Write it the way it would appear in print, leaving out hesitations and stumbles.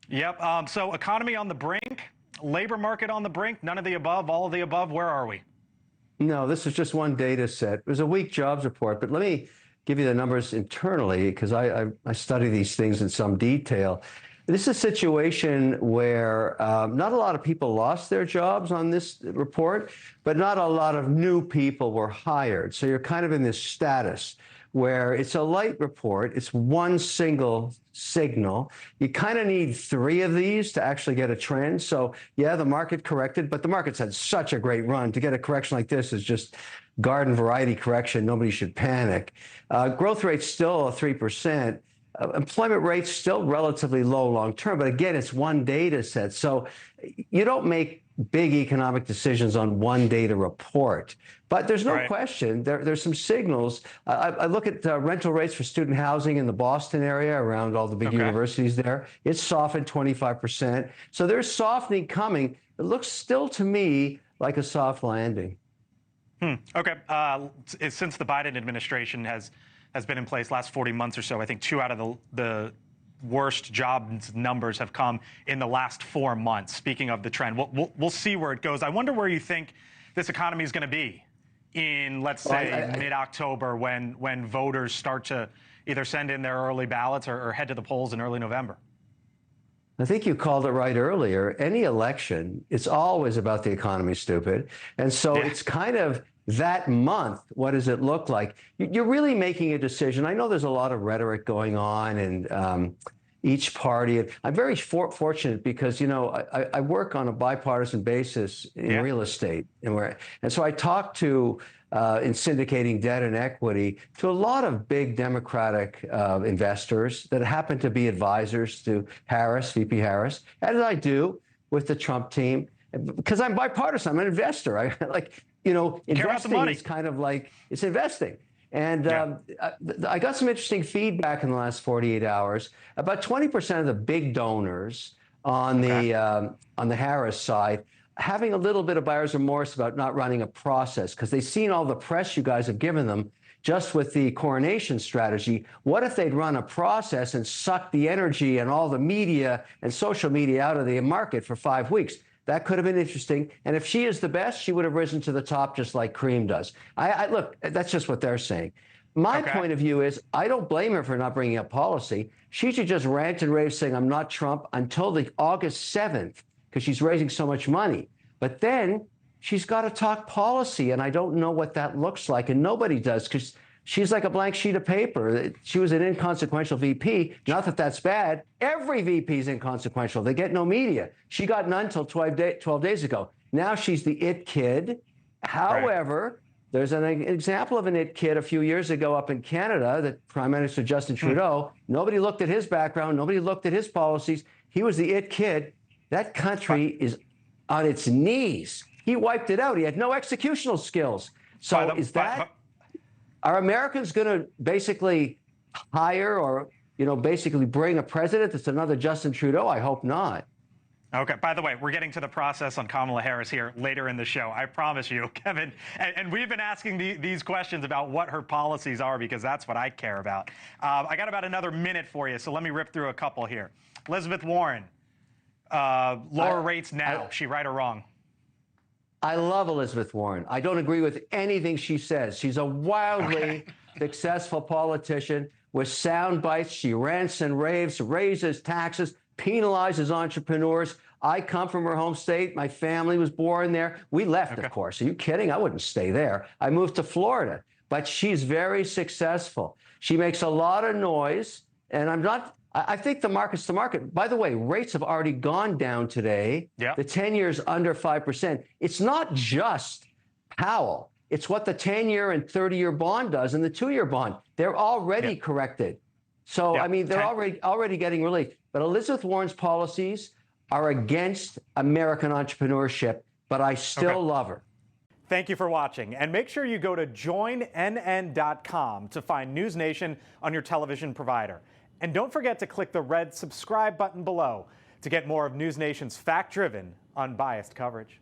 Yep. So economy on the brink, labor market on the brink, none of the above, all of the above. Where are we? No, this is just one data set. It was a weak jobs report, but let me give you the numbers internally because I study these things in some detail. This is a situation where not a lot of people lost their jobs on this report, but not a lot of new people were hired. So you're kind of in this status where it's a light report. It's one single signal. You kind of need three of these to actually get a trend. So yeah, the market corrected, but the market's had such a great run. To get a correction like this is just garden variety correction. Nobody should panic. Growth rate's still 3%. Employment rate's still relatively low long term, but again, it's one data set. So you don't make big economic decisions on one data report. But there's no question, there's some signals. I look at rental rates for student housing in the Boston area around all the big universities there. It's softened 25%. So there's softening coming. It looks still to me like a soft landing. Okay. Since the Biden administration has been in place last 40 months or so, I think 2 out of the worst jobs numbers have come in the last 4 months. Speaking of the trend, we'll see where it goes. I wonder where you think this economy is going to be in, let's say, mid-October when voters start to either send in their early ballots or head to the polls in early November. I think you called it right earlier. Any election, it's always about the economy, stupid. And so it's kind of that month, what does it look like? You're really making a decision. I know there's a lot of rhetoric going on and each party. I'm very fortunate because, you know, I work on a bipartisan basis in real estate. And so I talk to, in syndicating debt and equity, to a lot of big Democratic investors that happen to be advisors to Harris, VP Harris, as I do with the Trump team. Because I'm bipartisan, I'm an investor. I like, you know, investing is kind of like, it's investing. And I got some interesting feedback in the last 48 hours. About 20% of the big donors on the Harris side having a little bit of buyer's remorse about not running a process because they've seen all the press you guys have given them just with the coronation strategy. What if they'd run a process and suck the energy and all the media and social media out of the market for 5 weeks? That could have been interesting. And if she is the best, she would have risen to the top just like Cream does. Look, that's just what they're saying. My point of view is I don't blame her for not bringing up policy. She should just rant and rave saying, I'm not Trump until the August 7th because she's raising so much money. But then she's got to talk policy. And I don't know what that looks like. And nobody does because she's like a blank sheet of paper. She was an inconsequential VP. Not that that's bad. Every VP is inconsequential. They get no media. She got none until 12 days ago. Now she's the it kid. However, there's an example of an it kid a few years ago up in Canada, that Prime Minister Justin Trudeau, nobody looked at his background. Nobody looked at his policies. He was the it kid. That country is on its knees. He wiped it out. He had no executional skills. So are Americans going to basically hire or, you know, basically bring a president that's another Justin Trudeau? I hope not. Okay. By the way, we're getting to the process on Kamala Harris here later in the show. I promise you, Kevin. And we've been asking these questions about what her policies are because that's what I care about. I got about another minute for you, so let me rip through a couple here. Elizabeth Warren, lower rates now. She right or wrong? I love Elizabeth Warren. I don't agree with anything she says. She's a wildly successful politician with sound bites. She rants and raves, raises taxes, penalizes entrepreneurs. I come from her home state. My family was born there. We left, of course. Are you kidding? I wouldn't stay there. I moved to Florida. But she's very successful. She makes a lot of noise. And I think the market's the market. By the way, rates have already gone down today. The 10-year's under 5%. It's not just Powell. It's what the 10-year and 30-year bond does and the 2-year bond. They're already corrected. So, I mean, they're already getting relief. But Elizabeth Warren's policies are against American entrepreneurship, but I still love her. Thank you for watching. And make sure you go to joinnn.com to find NewsNation on your television provider. And don't forget to click the red subscribe button below to get more of NewsNation's fact-driven, unbiased coverage.